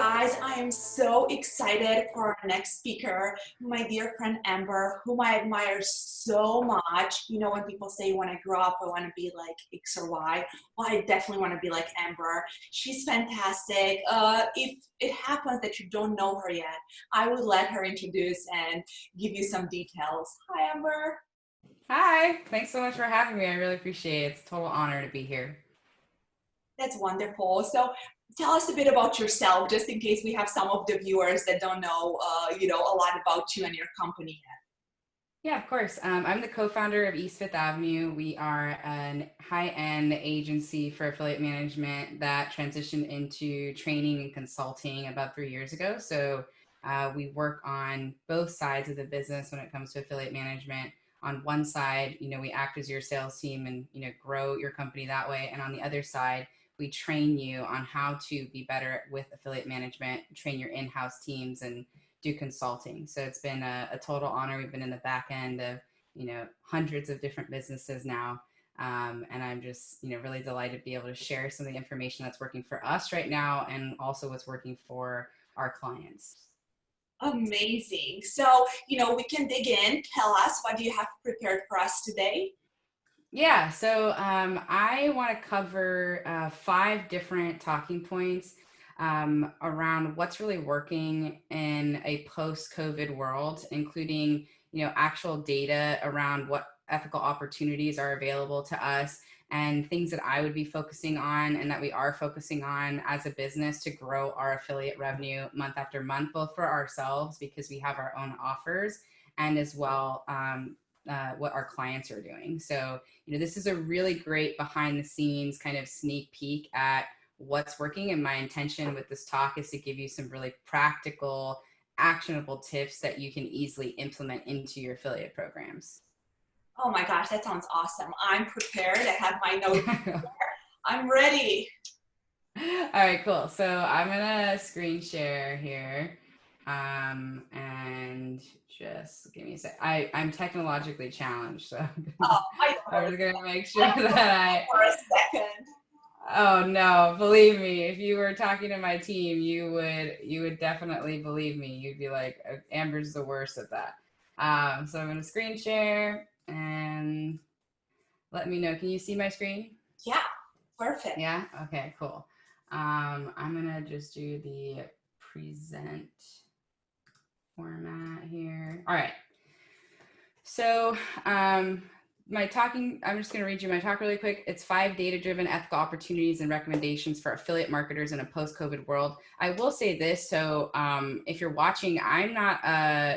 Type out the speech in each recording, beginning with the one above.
guys, I am so excited for our next speaker, my dear friend Amber, whom I admire so much. You know, when people say when I grow up, I want to be like X or Y. Well, I definitely want to be like Amber. She's fantastic. If it happens that you don't know her yet, I would let her introduce and give you some details. Hi, Amber. Hi, thanks so much for having me. I really appreciate it. It's a total honor to be here. That's wonderful. So tell us a bit about yourself, just in case we have some of the viewers that don't know, a lot about you and your company yet. Yeah, of course. I'm the co-founder of East Fifth Avenue. We are an high-end agency for affiliate management that transitioned into training and consulting about 3 years ago. So we work on both sides of the business when it comes to affiliate management. On one side, we act as your sales team and, grow your company that way. And on the other side, we train you on how to be better with affiliate management, train your in-house teams, and do consulting. So it's been a total honor. We've been in the back end of, hundreds of different businesses now. And I'm just, really delighted to be able to share some of the information that's working for us right now and also what's working for our clients. Amazing. So, we can dig in. Tell us, what do you have prepared for us today? Yeah, so I want to cover 5 different talking points around what's really working in a post-COVID world, including actual data around what ethical opportunities are available to us and things that I would be focusing on and that we are focusing on as a business to grow our affiliate revenue month after month, both for ourselves because we have our own offers and as well what our clients are doing. So this is a really great behind the scenes kind of sneak peek at what's working. And my intention with this talk is to give you some really practical, actionable tips that you can easily implement into your affiliate programs. Oh my gosh, that sounds awesome. I'm prepared. I have my notes. All I'm ready. right, cool. So I'm gonna screen share here. And just give me a sec. I'm technologically challenged, so Oh, I I'm totally, just gonna make I sure that totally I for a second. Oh no, believe me, if you were talking to my team, you would definitely believe me. You'd be like, Amber's the worst at that. So I'm gonna screen share and let me know. Can you see my screen? Yeah, perfect. Yeah? Okay, cool. I'm gonna just do the present format here. All right. So, I'm just going to read you my talk really quick. It's 5 data-driven ethical opportunities and recommendations for affiliate marketers in a post-COVID world. I will say this. So if you're watching, I'm not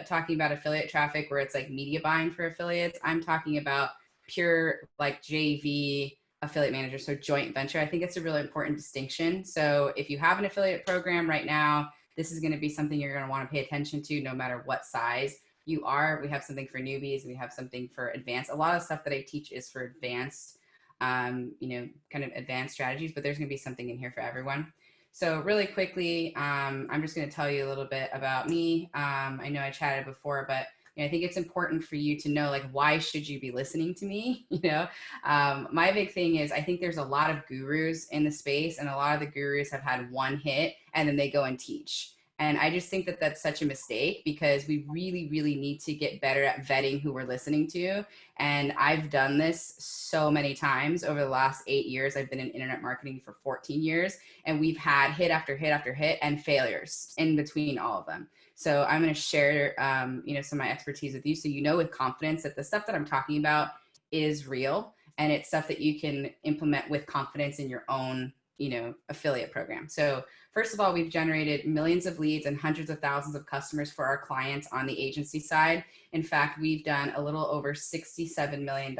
talking about affiliate traffic where it's like media buying for affiliates. I'm talking about pure like JV affiliate manager. So joint venture. I think it's a really important distinction. So if you have an affiliate program right now, this is going to be something you're going to want to pay attention to no matter what size you are. We have something for newbies. We have something for advanced. A lot of stuff that I teach is for advanced, kind of advanced strategies, but there's going to be something in here for everyone. So really quickly, I'm just going to tell you a little bit about me. I know I chatted before, but I think it's important for you to know, like, why should you be listening to me? My big thing is I think there's a lot of gurus in the space, and a lot of the gurus have had one hit and then they go and teach. And I just think that that's such a mistake because we really, really need to get better at vetting who we're listening to. And I've done this so many times over the last 8 years. I've been in internet marketing for 14 years, and we've had hit after hit after hit and failures in between all of them. So I'm going to share, some of my expertise with you, so you know with confidence that the stuff that I'm talking about is real, and it's stuff that you can implement with confidence in your own, affiliate program. So first of all, we've generated millions of leads and hundreds of thousands of customers for our clients on the agency side. In fact, we've done a little over $67 million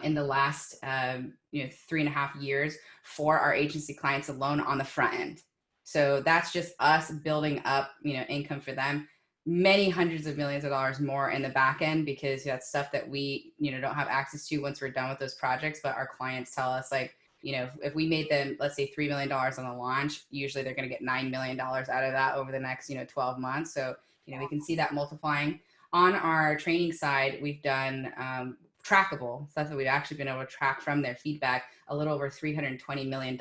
in the last 3.5 years for our agency clients alone on the front end. So that's just us building up, income for them. Many hundreds of millions of dollars more in the back end because that's stuff that we, don't have access to once we're done with those projects. But our clients tell us, like, if we made them, let's say $3 million on the launch, usually they're going to get $9 million out of that over the next, 12 months. So, we can see that multiplying. On our training side, we've done trackable stuff that we've actually been able to track from their feedback, a little over $320 million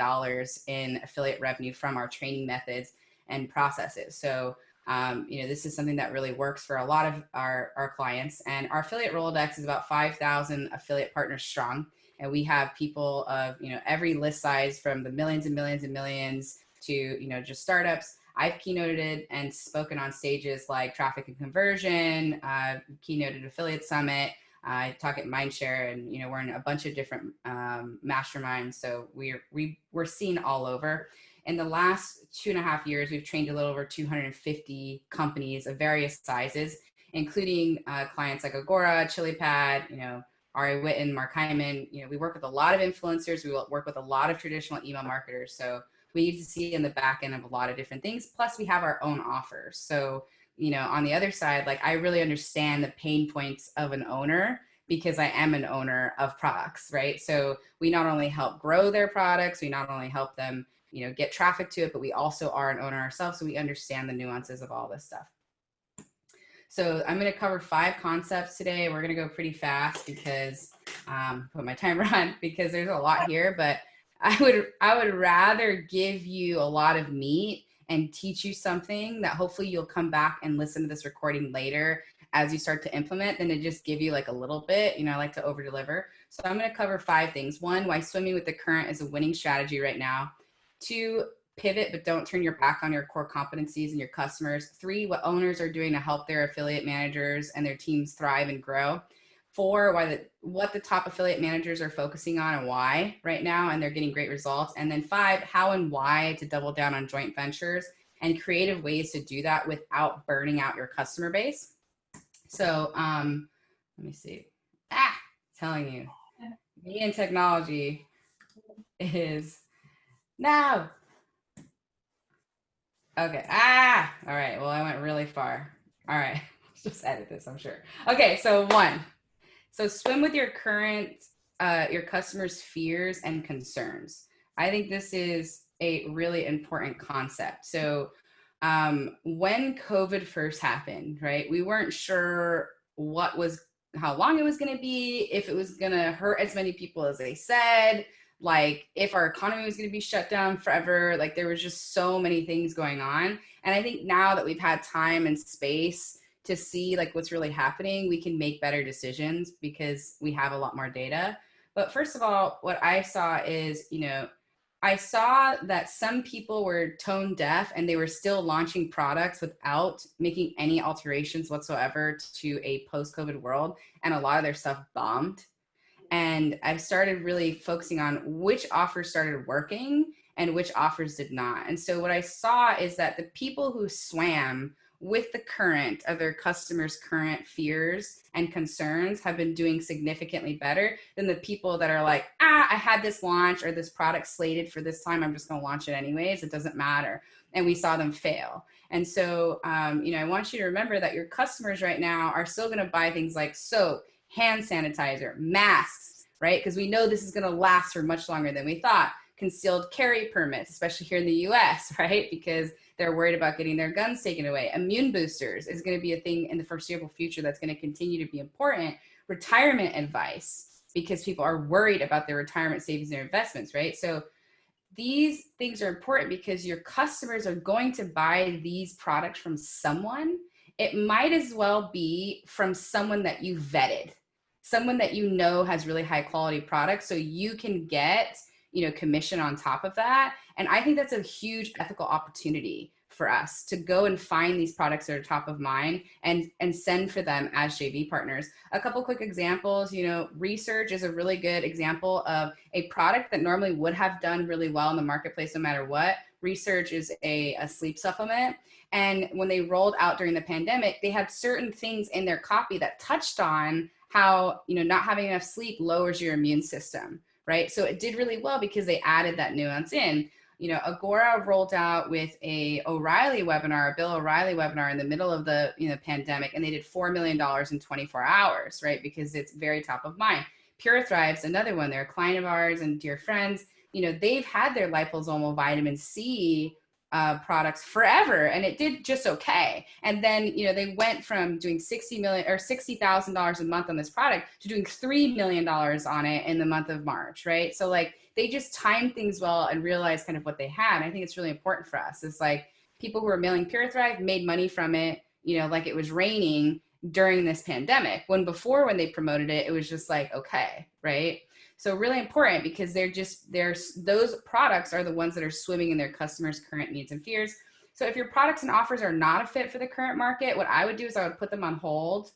in affiliate revenue from our training methods and processes. So this is something that really works for a lot of our clients. And our affiliate Rolodex is about 5,000 affiliate partners strong. And we have people of, every list size, from the millions and millions and millions to, just startups. I've keynoted and spoken on stages like Traffic and Conversion, keynoted Affiliate Summit. I talk at Mindshare, and we're in a bunch of different masterminds. So we're seen all over. In the last 2.5 years, we've trained a little over 250 companies of various sizes, including clients like Agora, ChiliPad, Ari Witten, Mark Hyman. We work with a lot of influencers. We work with a lot of traditional email marketers. So we need to see in the back end of a lot of different things. Plus, we have our own offers. So, on the other side, like, I really understand the pain points of an owner, because I am an owner of products, right? So we not only help grow their products, we not only help them, get traffic to it, but we also are an owner ourselves. So we understand the nuances of all this stuff. So I'm going to cover 5 concepts today. We're going to go pretty fast because put my timer on, because there's a lot here, but I would rather give you a lot of meat and teach you something that hopefully you'll come back and listen to this recording later as you start to implement, than to just give you like a little bit. I like to over deliver. So I'm going to cover 5 things. 1, why swimming with the current is a winning strategy right now. 2, pivot but don't turn your back on your core competencies and your customers. 3, what owners are doing to help their affiliate managers and their teams thrive and grow. 4, what the top affiliate managers are focusing on and why right now, and they're getting great results. And then 5, how and why to double down on joint ventures and creative ways to do that without burning out your customer base. So let me see. Telling you, me and technology is no. Okay. All right. Well, I went really far. All right. Let's just edit this, I'm sure. Okay. So 1. So swim with your your customers' fears and concerns. I think this is a really important concept. So when COVID first happened, right, we weren't sure how long it was going to be, if it was going to hurt as many people as they said, like if our economy was going to be shut down forever. Like, there was just so many things going on. And I think now that we've had time and space to see like what's really happening, we can make better decisions because we have a lot more data. But first of all, what I saw is, I saw that some people were tone deaf and they were still launching products without making any alterations whatsoever to a post-COVID world. And a lot of their stuff bombed. And I started really focusing on which offers started working and which offers did not. And so what I saw is that the people who swam with the current of their customers' current fears and concerns have been doing significantly better than the people that are like, I had this launch or this product slated for this time, I'm just going to launch it anyways, it doesn't matter. And we saw them fail. And so, I want you to remember that your customers right now are still going to buy things like soap, hand sanitizer, masks, right? Because we know this is going to last for much longer than we thought. Concealed carry permits, especially here in the US, right? Because they're worried about getting their guns taken away. Immune boosters is going to be a thing in the foreseeable future that's going to continue to be important. Retirement advice, because people are worried about their retirement savings and investments, right? So these things are important because your customers are going to buy these products from someone. It might as well be from someone that you vetted, someone that has really high quality products, so you can get commission on top of that. And I think that's a huge ethical opportunity for us to go and find these products that are top of mind and send for them as JV partners. A couple quick examples, Research is a really good example of a product that normally would have done really well in the marketplace no matter what. Research is a sleep supplement. And when they rolled out during the pandemic, they had certain things in their copy that touched on how, not having enough sleep lowers your immune system, right? So it did really well because they added that nuance in. Agora rolled out with a Bill O'Reilly webinar in the middle of the pandemic, and they did $4 million in 24 hours, right? Because it's very top of mind. Pure Thrive's another one. They're a client of ours and dear friends. They've had their liposomal vitamin C products forever, and it did just okay. And then, you know, they went from doing $60,000 a month on this product to doing $3 million on it in the month of March, right? So like they just timed things well and realized kind of what they had. And I think it's really important for us. It's like people who are mailing Pure Thrive made money from it, you know, like it was raining during this pandemic, when before, when they promoted it, it was just like, okay, right? So really important, because those products are the ones that are swimming in their customers' current needs and fears. So if your products and offers are not a fit for the current market, what I would do is I would put them on hold,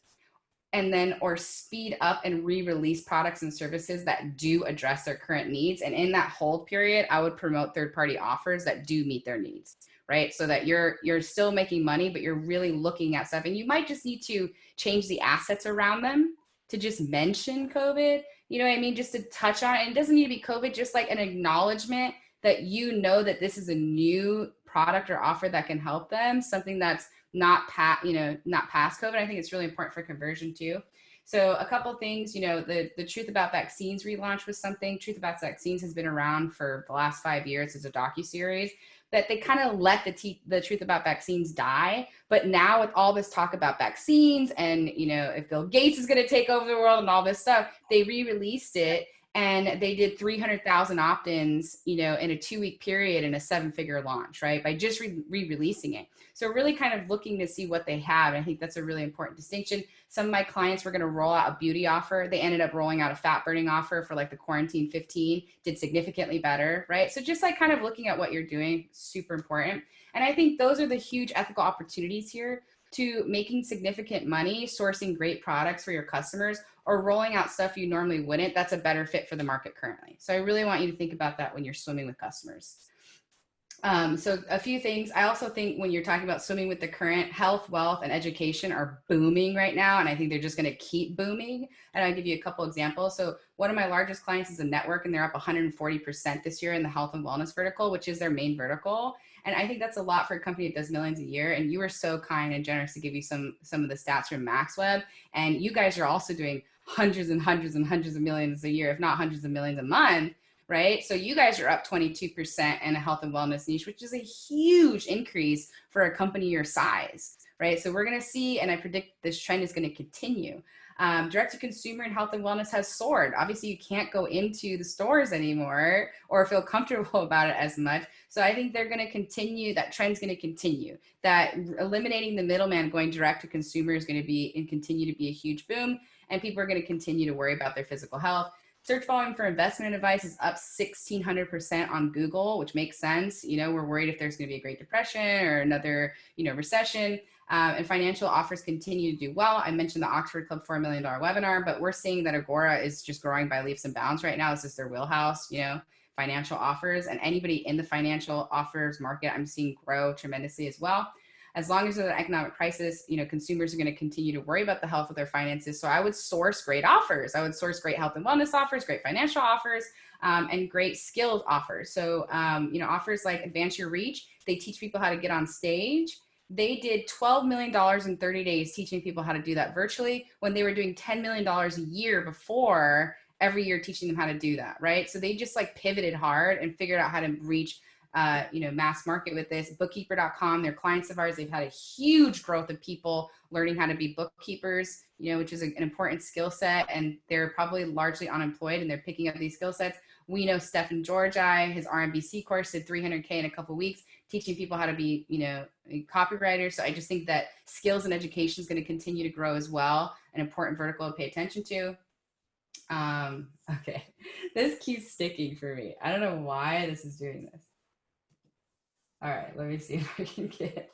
and then or speed up and re-release products and services that do address their current needs. And in that hold period, I would promote third-party offers that do meet their needs, right? So that you're still making money, but you're really looking at stuff. And you might just need to change the assets around them to just mention COVID, you know what I mean? Just to touch on it. And it doesn't need to be COVID, just like an acknowledgement that you know that this is a new product or offer that can help them, something that's not past COVID. I think it's really important for conversion too. So a couple things, you know, the Truth About Vaccines relaunch was something. Truth About Vaccines has been around for the last 5 years as a docuseries, that they kind of let the Truth About Vaccines die. But now with all this talk about vaccines and, you know, if Bill Gates is going to take over the world and all this stuff, they re-released it. And they did 300,000 opt-ins, you know, in a 2-week period in a 7-figure launch, right? By just re-releasing it. So really kind of looking to see what they have. And I think that's a really important distinction. Some of my clients were going to roll out a beauty offer. They ended up rolling out a fat burning offer for like the quarantine 15, did significantly better, right? So just like kind of looking at what you're doing, super important. And I think those are the huge ethical opportunities here to making significant money, sourcing great products for your customers, or rolling out stuff you normally wouldn't. That's a better fit for the market currently. So I really want you to think about that when you're swimming with customers. So a few things. I also think when you're talking about swimming with the current, health, wealth, and education are booming right now. And I think they're just going to keep booming. And I'll give you a couple examples. So one of my largest clients is a network, and they're up 140% this year in the health and wellness vertical, which is their main vertical. And I think that's a lot for a company that does millions a year. And you were so kind and generous to give you some of the stats from MaxWeb. And you guys are also doing hundreds and hundreds and hundreds of millions a year, if not hundreds of millions a month, right? So you guys are up 22% in a health and wellness niche, which is a huge increase for a company your size, right? So we're going to see, and I predict this trend is going to continue. Direct to consumer and health and wellness has soared. Obviously, you can't go into the stores anymore or feel comfortable about it as much. So I think they're going to continue, that trend's going to continue. That eliminating the middleman, going direct to consumer is going to be and continue to be a huge boom. And people are going to continue to worry about their physical health. Search volume for investment advice is up 1,600% on Google, which makes sense. You know, we're worried if there's going to be a Great Depression or another, you know, recession. And financial offers continue to do well. I mentioned the Oxford Club $4 million webinar, but we're seeing that Agora is just growing by leaps and bounds right now. This is their wheelhouse, you know, financial offers, and anybody in the financial offers market, I'm seeing grow tremendously as well. As long as there's an economic crisis, you know, consumers are going to continue to worry about the health of their finances. So I would source great offers. I would source great health and wellness offers, great financial offers, and great skills offers. So, you know, offers like Advance Your Reach, they teach people how to get on stage. They did $12 million in 30 days teaching people how to do that virtually, when they were doing $10 million a year before, every year teaching them how to do that, right? So they just like pivoted hard and figured out how to reach you know, mass market with this. Bookkeeper.com, they're clients of ours. They've had a huge growth of people learning how to be bookkeepers, you know, which is an important skill set, and they're probably largely unemployed and they're picking up these skill sets. We know Stefan Georgi, his RMBC course did 300K in a couple of weeks, teaching people how to be, you know, copywriters. So I just think that skills and education is going to continue to grow as well, an important vertical to pay attention to. Okay, this keeps sticking for me. I don't know why this is doing this. All right, let me see if I can get it.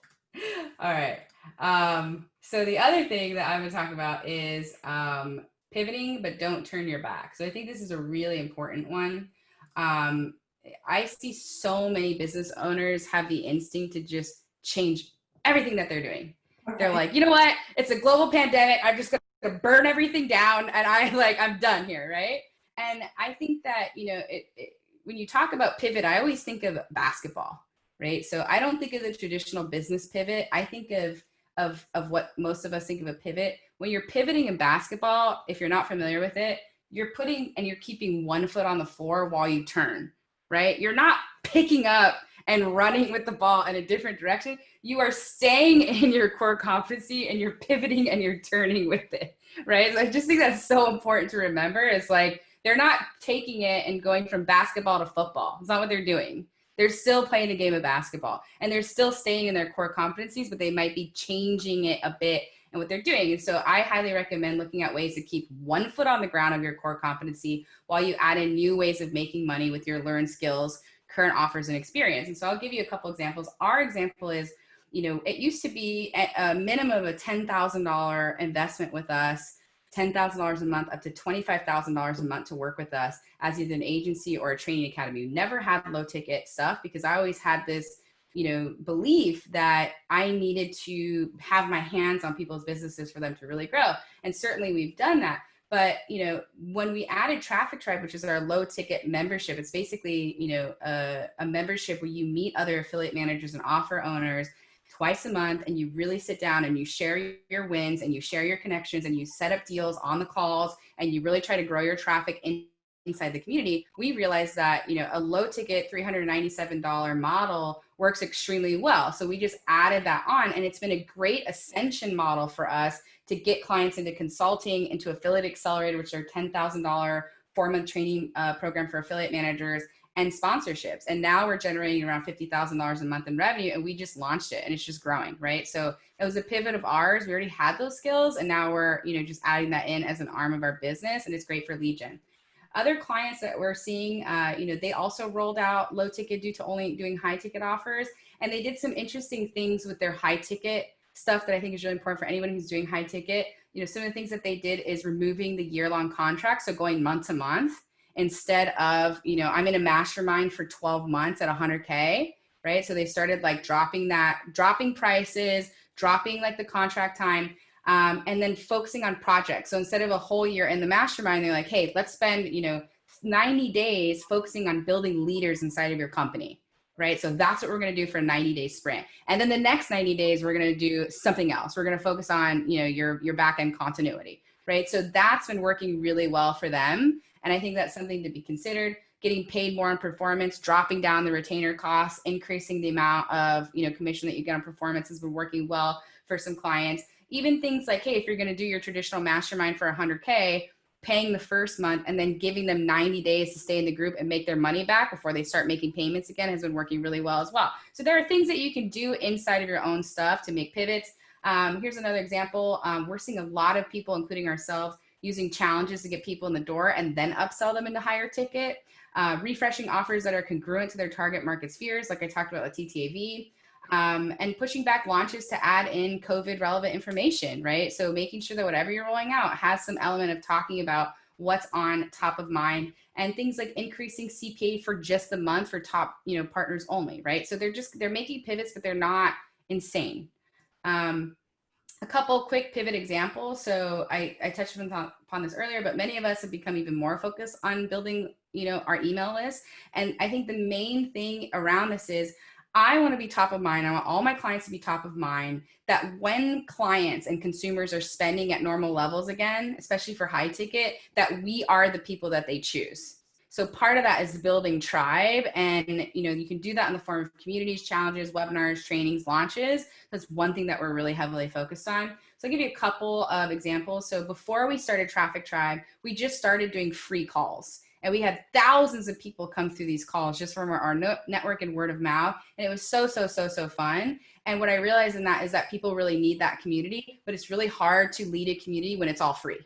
All right. So the other thing that I'm going to talk about is pivoting, but don't turn your back. So I think this is a really important one. I see so many business owners have the instinct to just change everything that they're doing. Okay. They're like, you know what? It's a global pandemic. I'm just going to burn everything down, and I'm done here, right? And I think that, you know, when you talk about pivot, I always think of basketball. Right. So I don't think of the traditional business pivot. I think of what most of us think of a pivot. When you're pivoting in basketball, if you're not familiar with it, you're keeping one foot on the floor while you turn, right? You're not picking up and running with the ball in a different direction, you are staying in your core competency and you're pivoting and you're turning with it, right? So I just think that's so important to remember. It's like they're not taking it and going from basketball to football. It's not what they're doing. They're still playing the game of basketball and they're still staying in their core competencies, but they might be changing it a bit and what they're doing. And so I highly recommend looking at ways to keep one foot on the ground of your core competency while you add in new ways of making money with your learned skills, current offers, and experience. And so I'll give you a couple examples. Our example is, it used to be a minimum of a $10,000 investment with us, $10,000 a month up to $25,000 a month to work with us as either an agency or a training academy. We never had low ticket stuff because I always had this belief that I needed to have my hands on people's businesses for them to really grow. And certainly we've done that. But, when we added Traffic Tribe, which is our low ticket membership, it's basically, a membership where you meet other affiliate managers and offer owners twice a month, and you really sit down and you share your wins and you share your connections and you set up deals on the calls and you really try to grow your traffic inside the community. We realized that, a low ticket $397 model works extremely well. So we just added that on, and it's been a great ascension model for us to get clients into consulting, into Affiliate Accelerator, which are $10,000 4-month training program for affiliate managers, and sponsorships. And now we're generating around $50,000 a month in revenue, and we just launched it and it's just growing, right? So it was a pivot of ours. We already had those skills, and now we're, just adding that in as an arm of our business, and it's great for lead gen. Other clients that we're seeing, they also rolled out low ticket due to only doing high ticket offers. And they did some interesting things with their high ticket stuff that I think is really important for anyone who's doing high ticket. Some of the things that they did is removing the year-long contract. So going month to month instead of, I'm in a mastermind for 12 months at 100K, right? So they started like dropping prices, dropping like the contract time. And then focusing on projects. So instead of a whole year in the mastermind, they're like, hey, let's spend, 90 days focusing on building leaders inside of your company, right? So that's what we're going to do for a 90-day sprint. And then the next 90 days, we're going to do something else. We're going to focus on, your back-end continuity, right? So that's been working really well for them. And I think that's something to be considered. Getting paid more on performance, dropping down the retainer costs, increasing the amount of, commission that you get on performance has been working well for some clients. Even things like, hey, if you're going to do your traditional mastermind for 100K, paying the first month and then giving them 90 days to stay in the group and make their money back before they start making payments again has been working really well as well. So there are things that you can do inside of your own stuff to make pivots. Here's another example. We're seeing a lot of people, including ourselves, using challenges to get people in the door and then upsell them into higher ticket. Refreshing offers that are congruent to their target market spheres, like I talked about with TTAV. And pushing back launches to add in COVID relevant information, right? So making sure that whatever you're rolling out has some element of talking about what's on top of mind, and things like increasing CPA for just the month for top, partners only, right? So they're making pivots, but they're not insane. A couple quick pivot examples. So I touched upon this earlier, but many of us have become even more focused on building, our email list. And I think the main thing around this is I want to be top of mind. I want all my clients to be top of mind, that when clients and consumers are spending at normal levels again, especially for high ticket, that we are the people that they choose. So part of that is building tribe, and you can do that in the form of communities, challenges, webinars, trainings, launches. That's one thing that we're really heavily focused on. So I'll give you a couple of examples. So before we started Traffic Tribe, we just started doing free calls. And we had thousands of people come through these calls just from our network and word of mouth. And it was so fun. And what I realized in that is that people really need that community, but it's really hard to lead a community when it's all free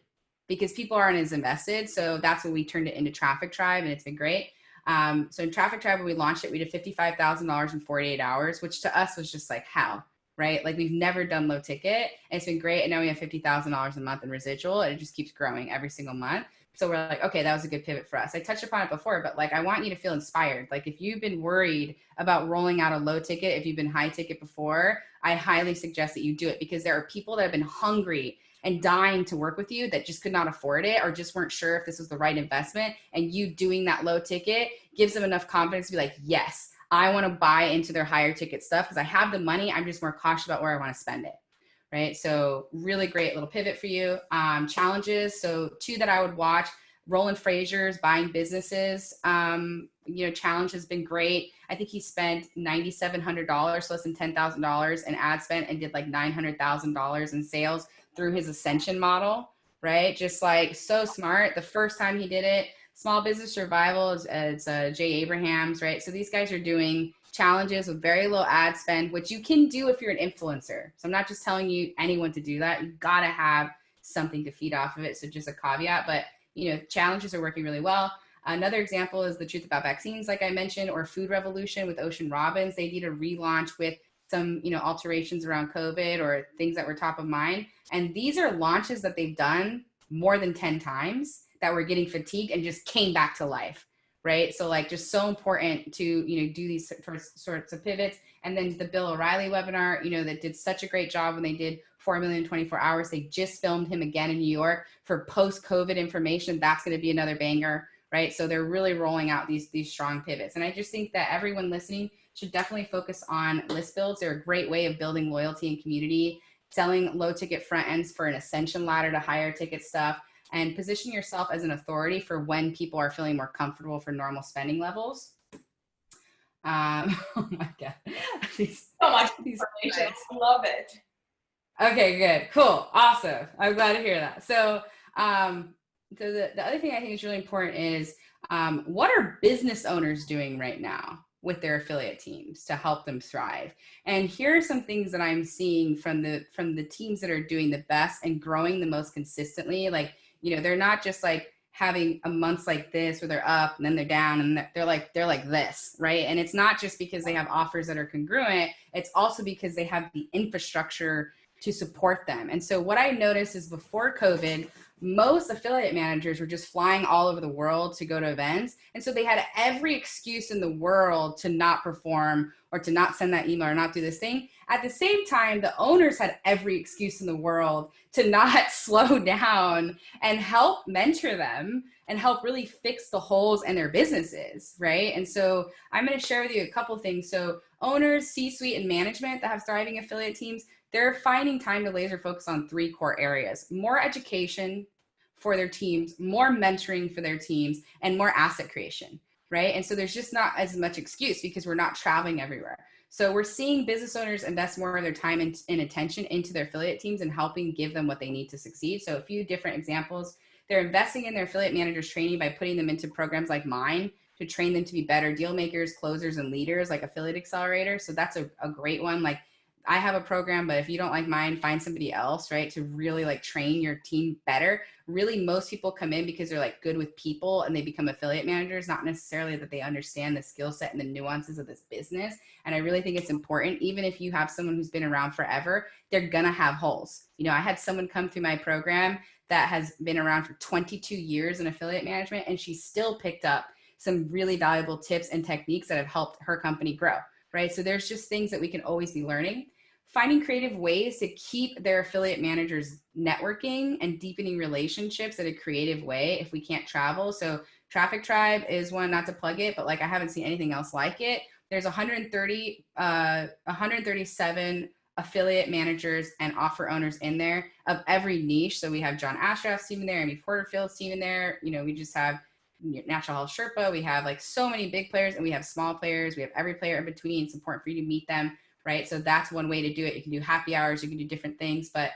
because people aren't as invested. So that's when we turned it into Traffic Tribe, and it's been great. So in Traffic Tribe, when we launched it, we did $55,000 in 48 hours, which to us was just like, how? Right? Like we've never done low ticket, and it's been great. And now we have $50,000 a month in residual, and it just keeps growing every single month. So we're like, okay, that was a good pivot for us. I touched upon it before, but like, I want you to feel inspired. Like if you've been worried about rolling out a low ticket, if you've been high ticket before, I highly suggest that you do it, because there are people that have been hungry and dying to work with you that just could not afford it or just weren't sure if this was the right investment. And you doing that low ticket gives them enough confidence to be like, yes, I want to buy into their higher ticket stuff because I have the money. I'm just more cautious about where I want to spend it. Right. So really great little pivot for you. Challenges. So 2 that I would watch: Roland Fraser's Buying Businesses, challenge has been great. I think he spent $9,700, less than $10,000 in ad spend, and did like $900,000 in sales through his Ascension model, right? Just like so smart. The first time he did it, Small Business Survival, it's Jay Abrahams, right? So these guys are doing challenges with very low ad spend, which you can do if you're an influencer. So I'm not just telling you anyone to do that. You got to have something to feed off of it. So just a caveat, but challenges are working really well. Another example is The Truth About Vaccines, like I mentioned, or Food Revolution with Ocean Robbins. They did a relaunch with some, alterations around COVID or things that were top of mind. And these are launches that they've done more than 10 times that were getting fatigued and just came back to life, right? So like just so important to, do these sorts of pivots. And then the Bill O'Reilly webinar, that did such a great job when they did 4 million 24 hours. They just filmed him again in New York for post-COVID information. That's going to be another banger, right? So they're really rolling out these strong pivots. And I just think that everyone listening should definitely focus on list builds. They're a great way of building loyalty and community, selling low ticket front ends for an ascension ladder to higher ticket stuff, and position yourself as an authority for when people are feeling more comfortable for normal spending levels. Oh my God. So much information. I love it. Okay, good. Cool. Awesome. I'm glad to hear that. So, the other thing I think is really important is what are business owners doing right now with their affiliate teams to help them thrive? And here are some things that I'm seeing from the teams that are doing the best and growing the most consistently. Like, they're not just like having a months like this where they're up and then they're down and they're like this, right? And it's not just because they have offers that are congruent. It's also because they have the infrastructure to support them. And so what I noticed is before COVID, most affiliate managers were just flying all over the world to go to events. And so they had every excuse in the world to not perform or to not send that email or not do this thing. At the same time, the owners had every excuse in the world to not slow down and help mentor them and help really fix the holes in their businesses, right? And so I'm going to share with you a couple things. So owners, C-suite, and management that have thriving affiliate teams, they're finding time to laser focus on 3 core areas: more education for their teams, more mentoring for their teams, and more asset creation, right? And so there's just not as much excuse because we're not traveling everywhere. So we're seeing business owners invest more of their time and attention into their affiliate teams and helping give them what they need to succeed. So a few different examples: they're investing in their affiliate managers training by putting them into programs like mine to train them to be better deal makers, closers, and leaders, like Affiliate Accelerator. So that's a great one. Like, I have a program, but if you don't like mine, find somebody else, right? To really like train your team better. Really, most people come in because they're like good with people and they become affiliate managers, not necessarily that they understand the skill set and the nuances of this business. And I really think it's important, even if you have someone who's been around forever, they're gonna have holes. I had someone come through my program that has been around for 22 years in affiliate management, and she still picked up some really valuable tips and techniques that have helped her company grow, right? So there's just things that we can always be learning. Finding creative ways to keep their affiliate managers networking and deepening relationships in a creative way if we can't travel. So Traffic Tribe is one, not to plug it, but like I haven't seen anything else like it. There's 137 affiliate managers and offer owners in there of every niche. So we have John Ashraf's team in there, Amy Porterfield's team in there. We just have Natural Health Sherpa. We have like so many big players and we have small players. We have every player in between. It's important for you to meet them, right? So that's one way to do it. You can do happy hours, you can do different things, but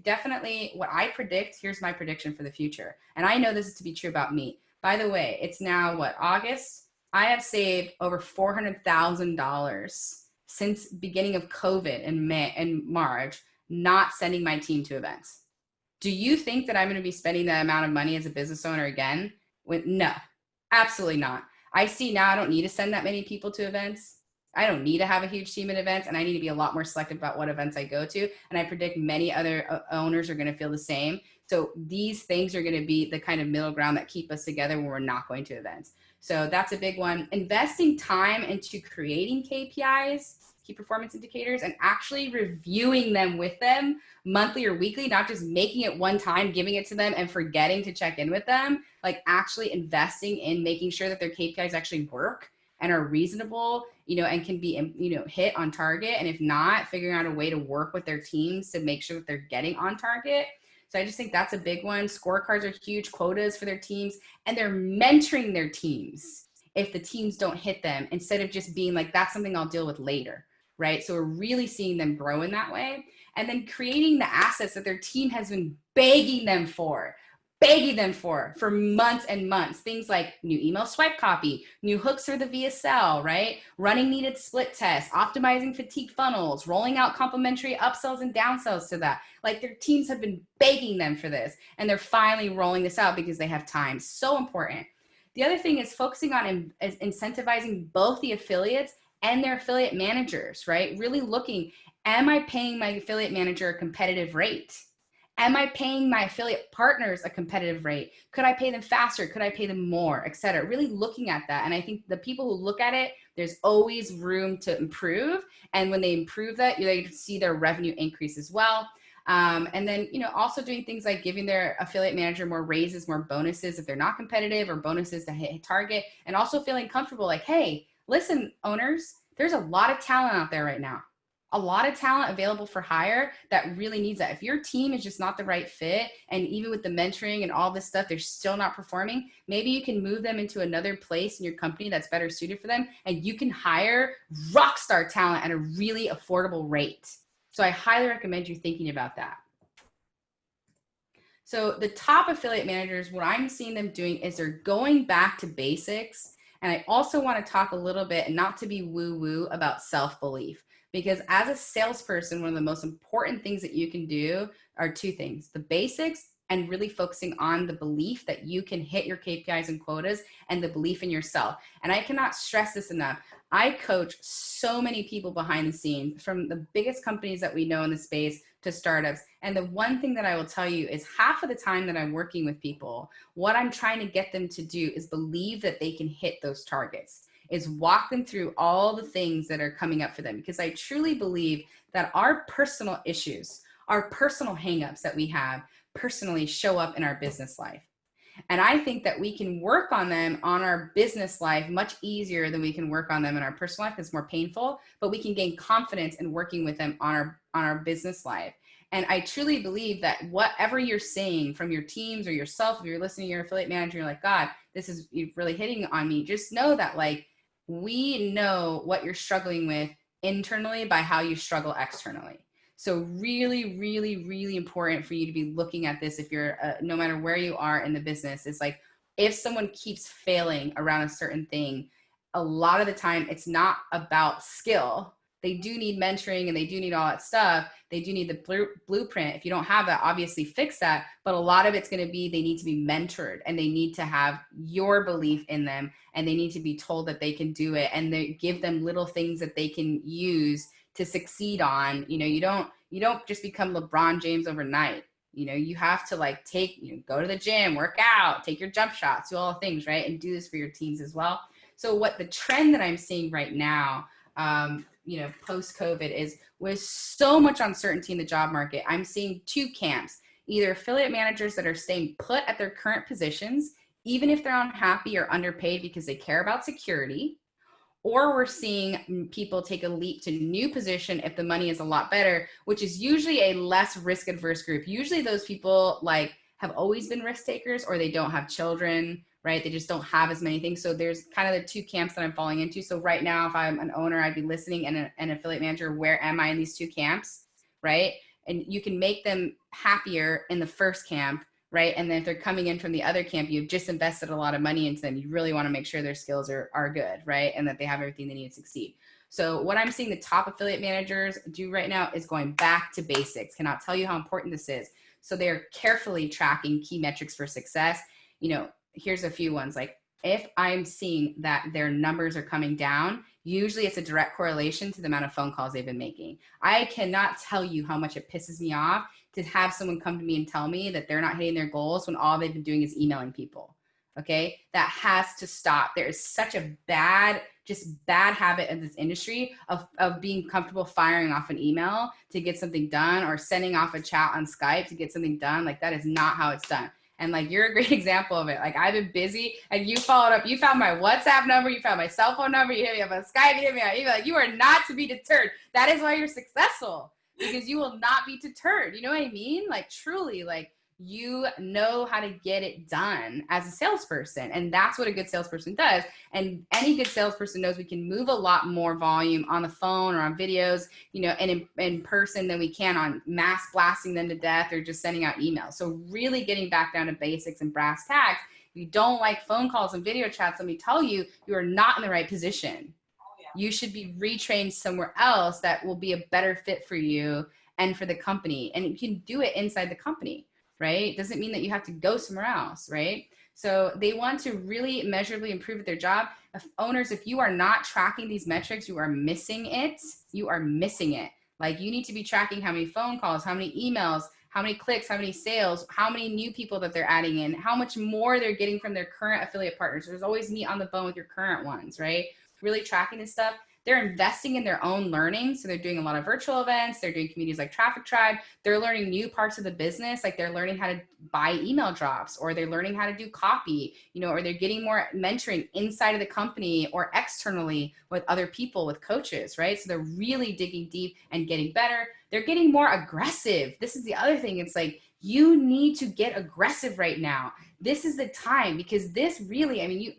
definitely what I predict, here's my prediction for the future. And I know this is to be true about me. By the way, it's now August? I have saved over $400,000 since beginning of COVID in March, not sending my team to events. Do you think that I'm going to be spending that amount of money as a business owner again? No, absolutely not. I see now I don't need to send that many people to events. I don't need to have a huge team at events, and I need to be a lot more selective about what events I go to. And I predict many other owners are going to feel the same. So these things are going to be the kind of middle ground that keep us together when we're not going to events. So that's a big one. Investing time into creating KPIs, key performance indicators, and actually reviewing them with them monthly or weekly, not just making it one time, giving it to them and forgetting to check in with them, like actually investing in making sure that their KPIs actually work and are reasonable, and can be, hit on target. And if not, figuring out a way to work with their teams to make sure that they're getting on target. So I just think that's a big one. Scorecards are huge, quotas for their teams, and they're mentoring their teams if the teams don't hit them, instead of just being like, that's something I'll deal with later, right? So we're really seeing them grow in that way. And then creating the assets that their team has been begging them for months and months. Things like new email swipe copy, new hooks for the VSL, right? Running needed split tests, optimizing fatigue funnels, rolling out complimentary upsells and downsells to that. Like their teams have been begging them for this, and they're finally rolling this out because they have time. So important. The other thing is focusing on incentivizing both the affiliates and their affiliate managers, right? Really looking, am I paying my affiliate manager a competitive rate? Am I paying my affiliate partners a competitive rate? Could I pay them faster? Could I pay them more, et cetera? Really looking at that. And I think the people who look at it, there's always room to improve. And when they improve that, you see their revenue increase as well. And then, also doing things like giving their affiliate manager more raises, more bonuses if they're not competitive, or bonuses to hit target, and also feeling comfortable like, hey, listen, owners, there's a lot of talent out there right now. A lot of talent available for hire that really needs that. If your team is just not the right fit, and even with the mentoring and all this stuff, they're still not performing, maybe you can move them into another place in your company that's better suited for them, and you can hire rock star talent at a really affordable rate. So I highly recommend you thinking about that. So the top affiliate managers, what I'm seeing them doing is they're going back to basics. And I also want to talk a little bit, and not to be woo-woo, about self-belief. Because as a salesperson, one of the most important things that you can do are two things: the basics, and really focusing on the belief that you can hit your KPIs and quotas, and the belief in yourself. And I cannot stress this enough. I coach so many people behind the scenes, from the biggest companies that we know in the space to startups. And the one thing that I will tell you is, half of the time that I'm working with people, what I'm trying to get them to do is believe that they can hit those targets, is walk them through all the things that are coming up for them. Because I truly believe that our personal issues, our personal hangups that we have personally, show up in our business life. And I think that we can work on them on our business life much easier than we can work on them in our personal life, because it's more painful, but we can gain confidence in working with them on our business life. And I truly believe that whatever you're saying from your teams or yourself, if you're listening to your affiliate manager, you're like, God, this is really hitting on me. Just know that, like, we know what you're struggling with internally by how you struggle externally. So really, really, really important for you to be looking at this. If you're, no matter where you are in the business, it's like, if someone keeps failing around a certain thing, a lot of the time it's not about skill. They do need mentoring and they do need all that stuff. They do need the blueprint. If you don't have that, obviously fix that. But a lot of it's going to be, they need to be mentored, and they need to have your belief in them, and they need to be told that they can do it, and they give them little things that they can use to succeed on. You don't just become LeBron James overnight. You have to go to the gym, work out, take your jump shots, do all the things, right? And do this for your teams as well. So what the trend that I'm seeing right now, post-COVID, is, with so much uncertainty in the job market, I'm seeing two camps: either affiliate managers that are staying put at their current positions, even if they're unhappy or underpaid because they care about security, or we're seeing people take a leap to new position if the money is a lot better, which is usually a less risk adverse group. Usually those people have always been risk takers, or they don't have children, right? They just don't have as many things. So there's kind of the two camps that I'm falling into. So right now, if I'm an owner, I'd be listening, and an affiliate manager, where am I in these two camps, right? And you can make them happier in the first camp, right? And then if they're coming in from the other camp, you've just invested a lot of money into them. You really want to make sure their skills are good, right? And that they have everything they need to succeed. So what I'm seeing the top affiliate managers do right now is going back to basics. Cannot tell you how important this is. So they're carefully tracking key metrics for success. Here's a few ones. Like, if I'm seeing that their numbers are coming down, usually it's a direct correlation to the amount of phone calls they've been making. I cannot tell you how much it pisses me off to have someone come to me and tell me that they're not hitting their goals when all they've been doing is emailing people. Okay. That has to stop. There is such a bad habit in this industry of being comfortable firing off an email to get something done, or sending off a chat on Skype to get something done. Like, that is not how it's done. And you're a great example of it. I've been busy, and you followed up. You found my WhatsApp number. You found my cell phone number. You hit me up on Skype. You hit me on email. You are not to be deterred. That is why you're successful, because you will not be deterred. You know what I mean? Truly, you know how to get it done as a salesperson. And that's what a good salesperson does. And any good salesperson knows we can move a lot more volume on the phone or on videos, and in person than we can on mass blasting them to death or just sending out emails. So really getting back down to basics and brass tacks. If you don't like phone calls and video chats, let me tell you, you are not in the right position. You should be retrained somewhere else that will be a better fit for you and for the company. And you can do it inside the company, right? Doesn't mean that you have to go somewhere else, right? So they want to really measurably improve at their job. Owners, if you are not tracking these metrics, you are missing it. You are missing it. Like, you need to be tracking how many phone calls, how many emails, how many clicks, how many sales, how many new people that they're adding in, how much more they're getting from their current affiliate partners. There's always meat on the bone with your current ones, right? Really tracking this stuff. They're investing in their own learning. So they're doing a lot of virtual events. They're doing communities like Traffic Tribe. They're learning new parts of the business. Like, they're learning how to buy email drops, or they're learning how to do copy, or they're getting more mentoring inside of the company or externally with other people, with coaches, right? So they're really digging deep and getting better. They're getting more aggressive. This is the other thing. It's like, you need to get aggressive right now. This is the time, because this really,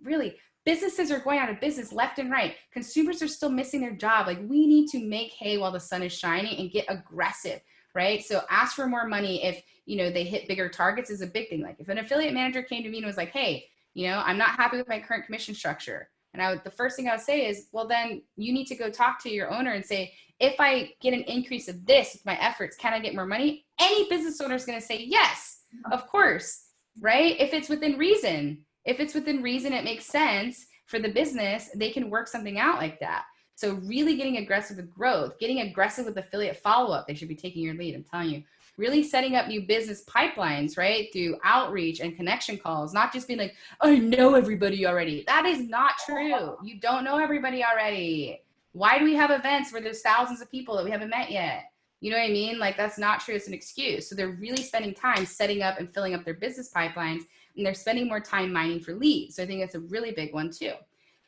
really, businesses are going out of business left and right. Consumers are still missing their job. Like, we need to make hay while the sun is shining and get aggressive, right? So ask for more money if, they hit bigger targets is a big thing. Like, if an affiliate manager came to me and was like, hey, I'm not happy with my current commission structure. And the first thing I would say is, well, then you need to go talk to your owner and say, if I get an increase of this with my efforts, can I get more money? Any business owner is going to say, yes, of course, right? If it's within reason. If it's within reason, it makes sense for the business, they can work something out like that. So really getting aggressive with growth, getting aggressive with affiliate follow-up. They should be taking your lead, I'm telling you. Really setting up new business pipelines, right? Through outreach and connection calls, not just being like, I know everybody already. That is not true. You don't know everybody already. Why do we have events where there's thousands of people that we haven't met yet? You know what I mean? Like, that's not true. It's an excuse. So they're really spending time setting up and filling up their business pipelines, and they're spending more time mining for leads. So I think that's a really big one too.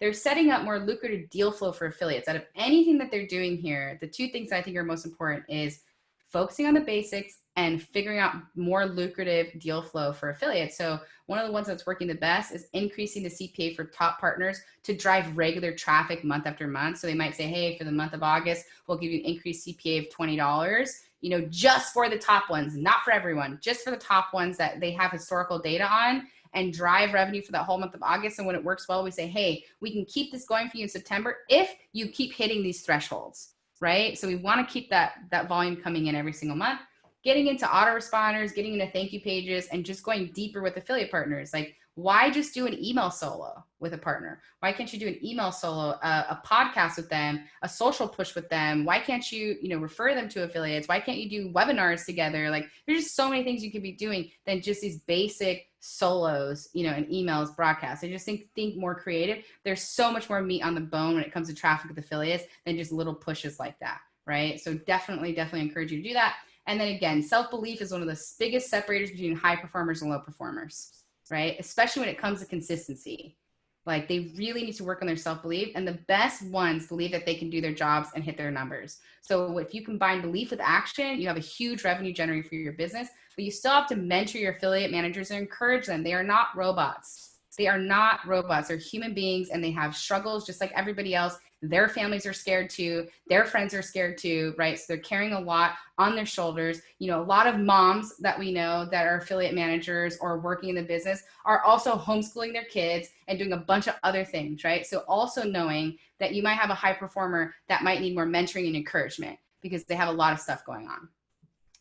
They're setting up more lucrative deal flow for affiliates. Out of anything that they're doing here, the two things I think are most important is focusing on the basics and figuring out more lucrative deal flow for affiliates. So one of the ones that's working the best is increasing the CPA for top partners to drive regular traffic month after month. So they might say, hey, for the month of August, we'll give you an increased CPA of $20, just for the top ones, not for everyone, just for the top ones that they have historical data on, and drive revenue for that whole month of August. And when it works well, we say, hey, we can keep this going for you in September if you keep hitting these thresholds, right? So we want to keep that volume coming in every single month. Getting into autoresponders, getting into thank you pages, and just going deeper with affiliate partners. Like, why just do an email solo with a partner? Why can't you do an email solo, a podcast with them, a social push with them? Why can't you, refer them to affiliates? Why can't you do webinars together? Like, there's just so many things you could be doing than just these basic solos, and emails, broadcasts. I just think more creative. There's so much more meat on the bone when it comes to traffic with affiliates than just little pushes like that, right? So definitely encourage you to do that. And then again, self-belief is one of the biggest separators between high performers and low performers, right? Especially when it comes to consistency. Like, they really need to work on their self-belief, and the best ones believe that they can do their jobs and hit their numbers. So if you combine belief with action, you have a huge revenue generator for your business, but you still have to mentor your affiliate managers and encourage them. They are not robots. They are not robots. They're human beings, and they have struggles just like everybody else. Their families are scared too. Their friends are scared too, right? So they're carrying a lot on their shoulders. A lot of moms that we know that are affiliate managers or working in the business are also homeschooling their kids and doing a bunch of other things, right? So also knowing that you might have a high performer that might need more mentoring and encouragement because they have a lot of stuff going on.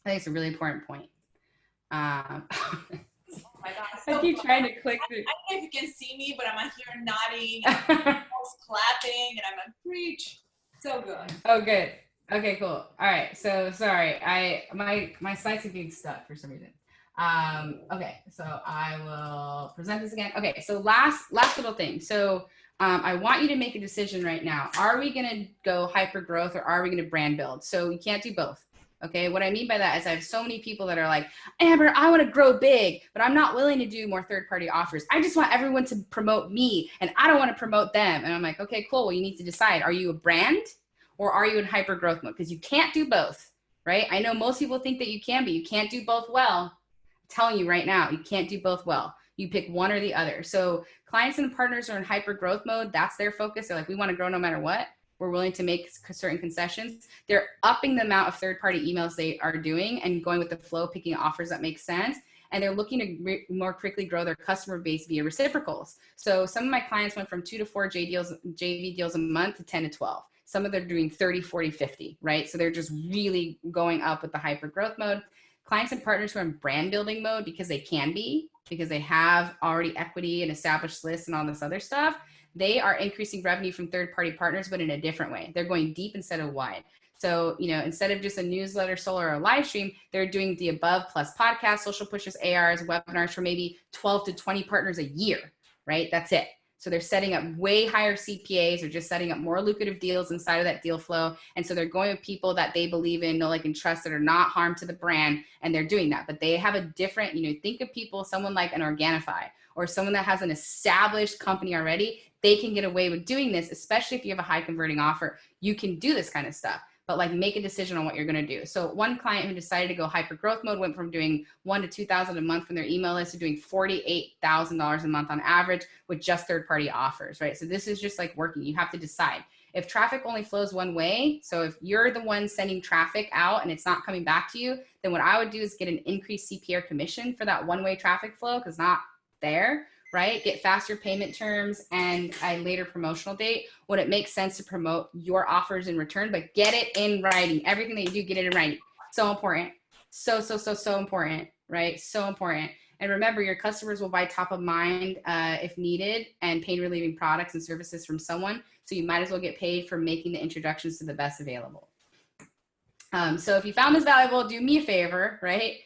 I think it's a really important point. Oh my God, I keep trying to click through. I don't know if you can see me, but I'm here nodding, and clapping, and I'm a preach. So good. Oh, good. Okay, cool. All right. So sorry, my slides are getting stuck for some reason. Okay, so I will present this again. Okay, so last little thing. So I want you to make a decision right now. Are we going to go hyper growth, or are we going to brand build? So you can't do both. Okay, what I mean by that is I have so many people that are like, Amber, I want to grow big, but I'm not willing to do more third-party offers. I just want everyone to promote me, and I don't want to promote them. And I'm like, okay, cool. Well, you need to decide. Are you a brand, or are you in hyper growth mode? Because you can't do both, right? I know most people think that you can, but you can't do both well. telling you right now, you can't do both well. You pick one or the other. So clients and partners are in hyper growth mode. That's their focus. They're like, we want to grow no matter what. We're willing to make certain concessions. They're upping the amount of third-party emails they are doing and going with the flow, picking offers that make sense. And they're looking to more quickly grow their customer base via reciprocals. So some of my clients went from 2 to 4 JV deals a month to 10 to 12. Some of them are doing 30, 40, 50, right? So they're just really going up with the hyper growth mode. Clients and partners who are in brand building mode because they can be, because they have already equity and established lists and all this other stuff, they are increasing revenue from third-party partners, but in a different way. They're going deep instead of wide. So, instead of just a newsletter, solo, or a live stream, they're doing the above plus podcasts, social pushes, ARs, webinars for maybe 12 to 20 partners a year, right? That's it. So they're setting up way higher CPAs or just setting up more lucrative deals inside of that deal flow. And so they're going with people that they believe in, know, like, and trust, that are not harm to the brand. And they're doing that. But they have a different, think of people, someone like an Organifi or someone that has an established company already. They can get away with doing this, especially if you have a high converting offer. You can do this kind of stuff, but like make a decision on what you're going to do. So one client who decided to go hyper growth mode went from doing $1,000 to $2,000 a month from their email list to doing $48,000 a month on average with just third-party offers, right? So this is just like working. You have to decide. If traffic only flows one way, so if you're the one sending traffic out and it's not coming back to you, then what I would do is get an increased CPR commission for that one-way traffic flow because not there, right? Get faster payment terms and a later promotional date when it makes sense to promote your offers in return, but get it in writing. Everything that you do, get it in writing. So important. So important, right? So important. And remember, your customers will buy top of mind if needed and pain relieving products and services from someone. So you might as well get paid for making the introductions to the best available. So if you found this valuable, do me a favor, right?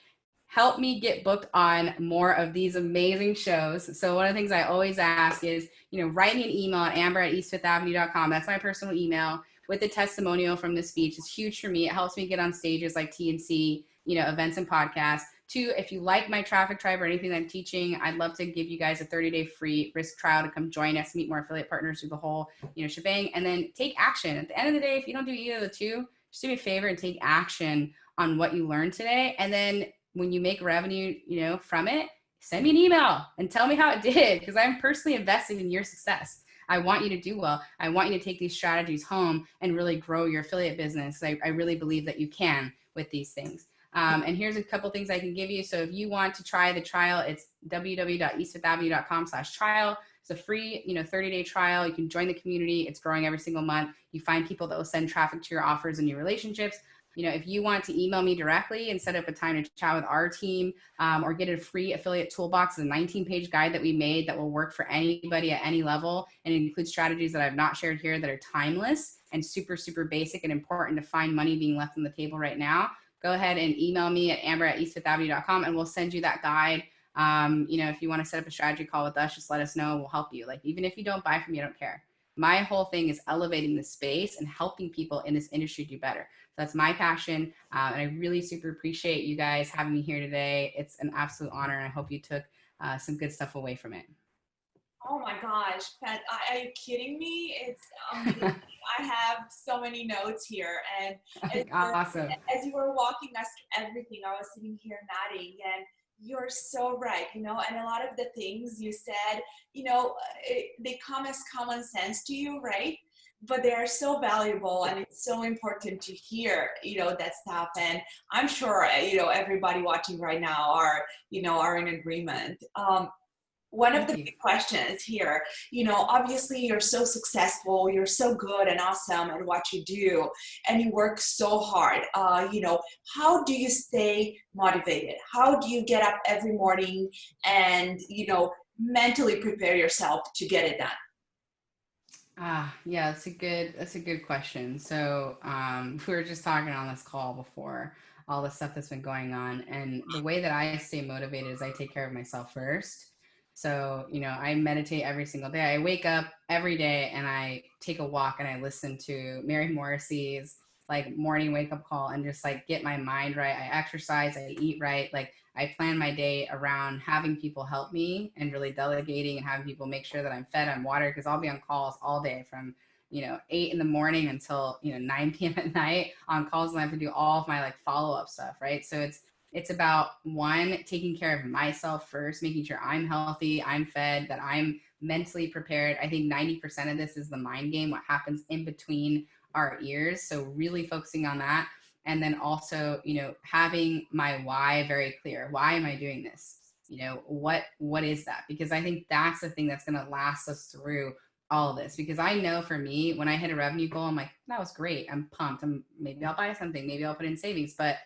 Help me get booked on more of these amazing shows. So one of the things I always ask is, write me an email at amber@eastfifthavenue.com. That's my personal email with a testimonial from the speech. It's huge for me. It helps me get on stages like TNC, events and podcasts. 2, if you like my traffic tribe or anything I'm teaching, I'd love to give you guys a 30-day free risk trial to come join us, meet more affiliate partners, do the whole, shebang, and then take action. At the end of the day, if you don't do either of the two, just do me a favor and take action on what you learned today. And then when you make revenue, from it, send me an email and tell me how it did, because I'm personally invested in your success. I want you to do well. I want you to take these strategies home and really grow your affiliate business. I really believe that you can with these things. And here's a couple things I can give you. So if you want to try the trial, it's www.eastfifthavenue.com/trial. It's a free, 30-day trial. You can join the community. It's growing every single month. You find people that will send traffic to your offers and your relationships. If you want to email me directly and set up a time to chat with our team or get a free affiliate toolbox, it's a 19-page guide that we made that will work for anybody at any level. And it includes strategies that I've not shared here that are timeless and super, super basic and important to find money being left on the table right now. Go ahead and email me at amber@eastfifthavenue.com and we'll send you that guide. If you want to set up a strategy call with us, just let us know. We'll help you. Like, even if you don't buy from me, I don't care. My whole thing is elevating the space and helping people in this industry do better. So that's my passion. And I really super appreciate you guys having me here today. It's an absolute honor. And I hope you took some good stuff away from it. Oh my gosh, Pat, are you kidding me? It's amazing. I have so many notes here, and Awesome. As you were walking us through everything, I was sitting here nodding, and you're so right, and a lot of the things you said, they come as common sense to you, right? But they are so valuable, and it's so important to hear, that stuff. And I'm sure, everybody watching right now are in agreement. One of the big questions here, obviously you're so successful, you're so good and awesome at what you do, and you work so hard. How do you stay motivated? How do you get up every morning and, mentally prepare yourself to get it done? Yeah, that's a good question. So we were just talking on this call before all the stuff that's been going on, and the way that I stay motivated is I take care of myself first. So, I meditate every single day. I wake up every day and I take a walk and I listen to Mary Morrissey's morning wake up call and just get my mind right. I exercise, I eat right. I plan my day around having people help me and really delegating and having people make sure that I'm fed, I'm watered, because I'll be on calls all day from 8 in the morning until 9 p.m. at night on calls, and I have to do all of my follow-up stuff, right? So it's It's about one, taking care of myself first, making sure I'm healthy, I'm fed, that I'm mentally prepared. I think 90% of this is the mind game, what happens in between our ears. So really focusing on that. And then also, having my why very clear. Why am I doing this? What is that? Because I think that's the thing that's going to last us through all of this. Because I know for me, when I hit a revenue goal, I'm like, that was great. I'm pumped. Maybe I'll buy something. Maybe I'll put in savings. But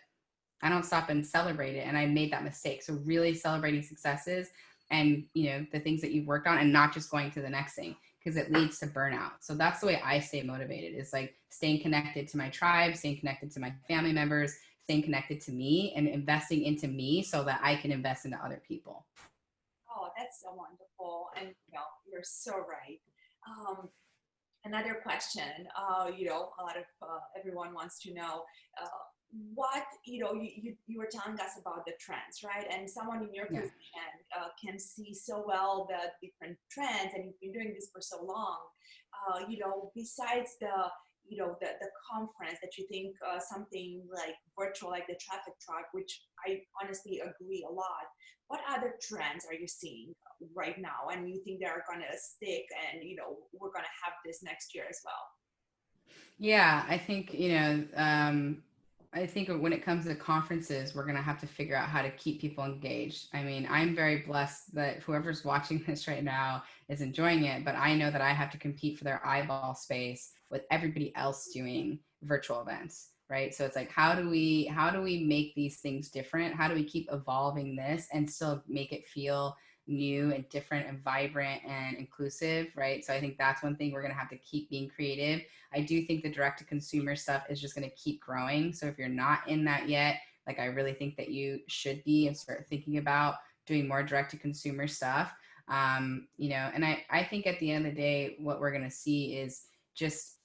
I don't stop and celebrate it. And I made that mistake. So really celebrating successes and, the things that you've worked on, and not just going to the next thing, because it leads to burnout. So that's the way I stay motivated, is like staying connected to my tribe, staying connected to my family members, staying connected to me, and investing into me so that I can invest into other people. Oh, that's so wonderful. And you're so right. Um, Another question, a lot of everyone wants to know what, you were telling us about the trends, right? And someone in your Yeah. position can see so well the different trends, and you've been doing this for so long. Besides the conference, that you think something like virtual, like the traffic truck, which I honestly agree a lot. What other trends are you seeing right now, and you think they're going to stick, and we're going to have this next year as well? Yeah, I think when it comes to conferences, we're going to have to figure out how to keep people engaged. I mean, I'm very blessed that whoever's watching this right now is enjoying it, but I know that I have to compete for their eyeball space with everybody else doing virtual events, right? So it's like, how do we make these things different? How do we keep evolving this and still make it feel new and different and vibrant and inclusive, right? So I think that's one thing we're going to have to keep being creative. I do think the direct to consumer stuff is just going to keep growing. So if you're not in that yet, like, I really think that you should be and start thinking about doing more direct to consumer stuff. And I think at the end of the day, what we're going to see is just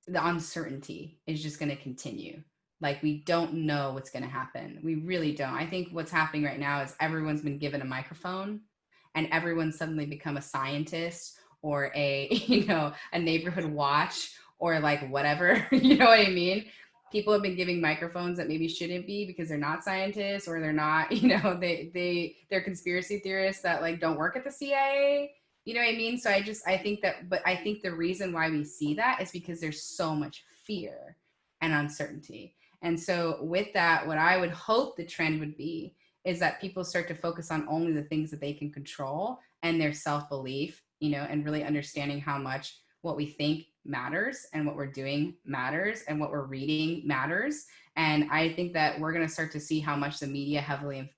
the uncertainty is just going to continue. Like, we don't know what's going to happen. We really don't. I think what's happening right now is everyone's been given a microphone, and everyone's suddenly become a scientist, or a a neighborhood watch, or like whatever. You know what I mean? People have been giving microphones that maybe shouldn't be, because they're not scientists, or they're not, they're conspiracy theorists that like don't work at the CIA. You know what I mean? So I think that, but I think the reason why we see that is because there's so much fear and uncertainty. And so with that, what I would hope the trend would be is that people start to focus on only the things that they can control, and their self-belief, and really understanding how much what we think matters, and what we're doing matters, and what we're reading matters. And I think that we're going to start to see how much the media heavily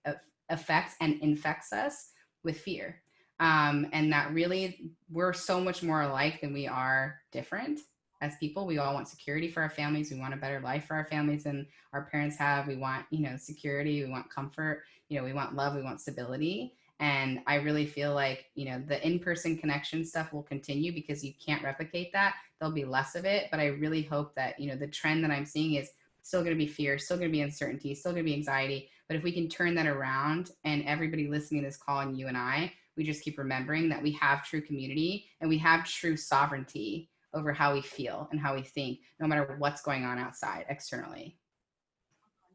affects and infects us with fear, and that really we're so much more alike than we are different as people. We all want security for our families. We want a better life for our families than our parents have. We want, security. We want comfort. We want love. We want stability. And I really feel like, the in-person connection stuff will continue, because you can't replicate that. There'll be less of it. But I really hope that, the trend that I'm seeing is still going to be fear, still going to be uncertainty, still going to be anxiety. But if we can turn that around, and everybody listening to this call, and you and I, we just keep remembering that we have true community, and we have true sovereignty over how we feel and how we think, no matter what's going on outside externally. 100%.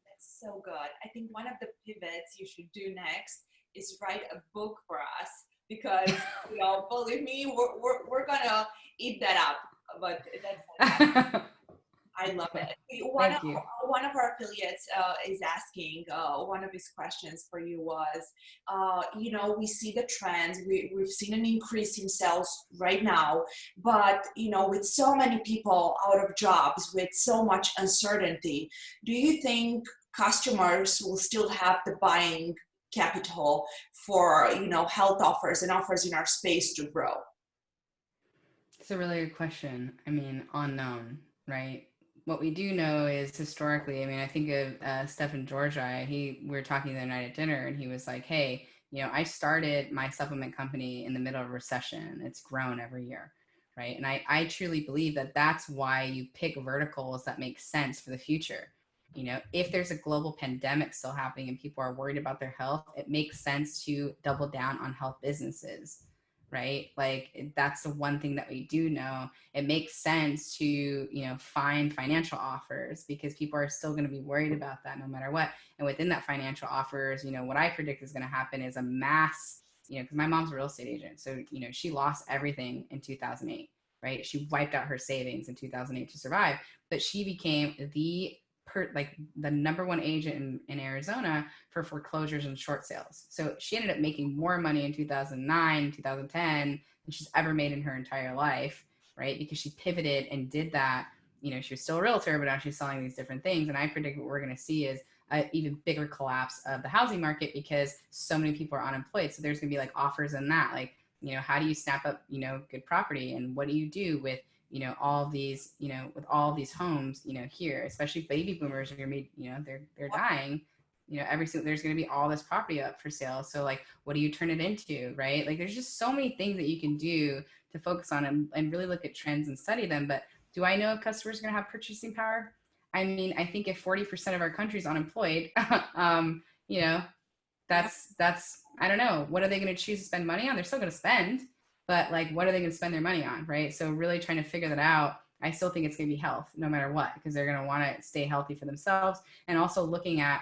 That's so good. I think one of the pivots you should do next is write a book for us, because, believe me, we're going to eat that up. But that's I love it. One of Thank you. one of our affiliates is asking. One of his questions for you was, we see the trends. We've seen an increase in sales right now, but with so many people out of jobs, with so much uncertainty, do you think customers will still have the buying capital for health offers and offers in our space to grow? It's a really good question. I mean, unknown, right? What we do know is, historically, I mean, I think of Stephen Georgi. We were talking the other night at dinner, and he was like, hey, I started my supplement company in the middle of a recession. It's grown every year, right? And I truly believe that that's why you pick verticals that make sense for the future. If there's a global pandemic still happening and people are worried about their health, it makes sense to double down on health businesses, right? Like that's the one thing that we do know. It makes sense to, find financial offers because people are still going to be worried about that no matter what. And within that financial offers, what I predict is going to happen is a mass, because my mom's a real estate agent. So, she lost everything in 2008, right? She wiped out her savings in 2008 to survive, but she became the number one agent in Arizona for foreclosures and short sales. So she ended up making more money in 2009, 2010 than she's ever made in her entire life, right? Because she pivoted and did that. She was still a realtor, but now she's selling these different things. And I predict what we're going to see is an even bigger collapse of the housing market because so many people are unemployed. So there's going to be like offers in that, like, how do you snap up, good property, and what do you do with all of these, with all of these homes, here, especially baby boomers are made, they're dying, every single, there's going to be all this property up for sale. So like, what do you turn it into, right? Like there's just so many things that you can do to focus on and really look at trends and study them. But do I know if customers are going to have purchasing power? I mean, I think if 40% of our country is unemployed, you know, that's I don't know, what are they going to choose to spend money on? They're still going to spend, but like, what are they going to spend their money on, right? So really trying to figure that out. I still think it's going to be health no matter what, because they're going to want to stay healthy for themselves. And also looking at,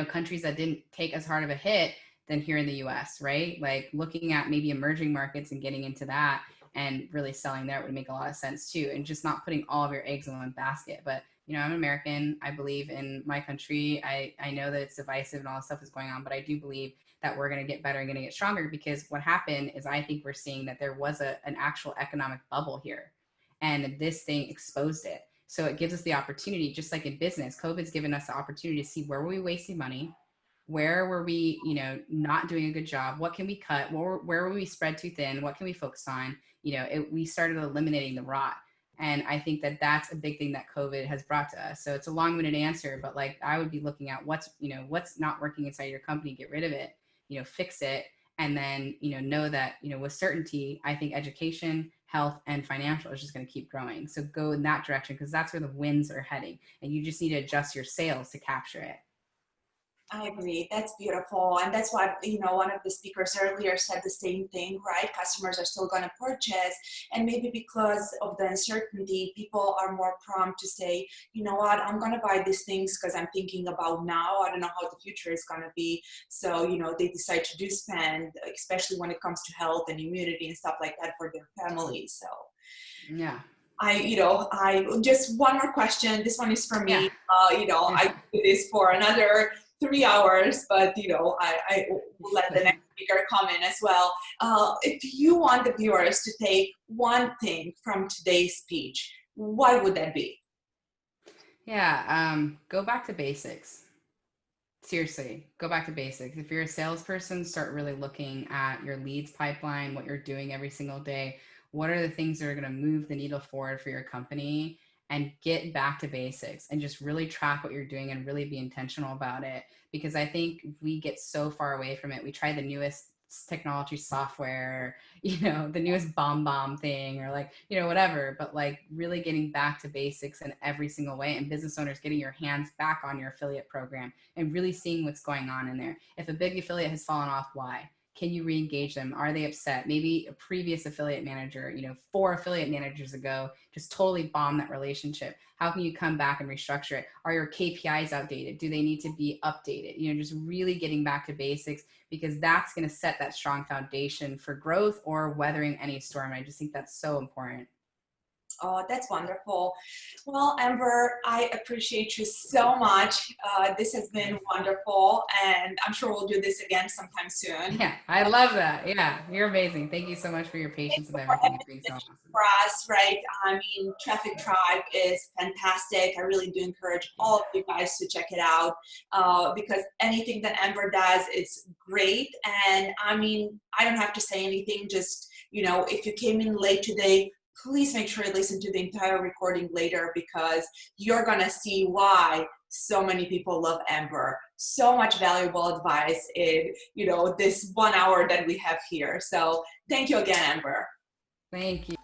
countries that didn't take as hard of a hit than here in the US, right? Like looking at maybe emerging markets and getting into that and really selling there would make a lot of sense too. And just not putting all of your eggs in one basket. But, I'm American. I believe in my country. I know that it's divisive and all this stuff is going on, but I do believe that we're going to get better and going to get stronger, because what happened is I think we're seeing that there was an actual economic bubble here, and this thing exposed it. So it gives us the opportunity, just like in business, COVID's given us the opportunity to see where were we wasting money, where were we, not doing a good job, what can we cut, where were we spread too thin, what can we focus on? We started eliminating the rot. And I think that that's a big thing that COVID has brought to us. So it's a long-winded answer, but like I would be looking at what's not working inside your company, get rid of it, fix it. And then, know that, with certainty, I think education, health, and financial is just going to keep growing. So go in that direction, because that's where the winds are heading. And you just need to adjust your sales to capture it. I agree. That's beautiful. And that's why, one of the speakers earlier said the same thing, right? Customers are still going to purchase. And maybe because of the uncertainty, people are more prompt to say, you know what, I'm going to buy these things because I'm thinking about now. I don't know how the future is going to be. So, they decide to do spend, especially when it comes to health and immunity and stuff like that for their families. So, yeah. I just one more question. This one is for me. Yeah. I do this for another 3 hours, but I will let the next speaker come in as well. If you want the viewers to take one thing from today's speech, what would that be? Yeah, go back to basics. Seriously, go back to basics. If you're a salesperson, start really looking at your leads pipeline, what you're doing every single day. What are the things that are going to move the needle forward for your company, and get back to basics and just really track what you're doing and really be intentional about it. Because I think we get so far away from it. We try the newest technology software, the newest bomb thing, or like, whatever, but like really getting back to basics in every single way, and business owners getting your hands back on your affiliate program and really seeing what's going on in there. If a big affiliate has fallen off, why? Can you re-engage them? Are they upset? Maybe a previous affiliate manager, 4 affiliate managers ago, just totally bombed that relationship. How can you come back and restructure it? Are your KPIs outdated? Do they need to be updated? Just really getting back to basics, because that's going to set that strong foundation for growth or weathering any storm. I just think that's so important. Oh, that's wonderful. Well, Amber, I appreciate you so much. This has been wonderful, and I'm sure we'll do this again sometime soon. Yeah, I love that. Yeah, you're amazing. Thank you so much for your patience with everything. It's been so awesome. For us, right? I mean, Traffic Tribe is fantastic. I really do encourage all of you guys to check it out, because anything that Amber does is great. And I mean, I don't have to say anything. Just, if you came in late today, please make sure you listen to the entire recording later, because you're going to see why so many people love Amber. So much valuable advice in, this 1 hour that we have here. So thank you again, Amber. Thank you.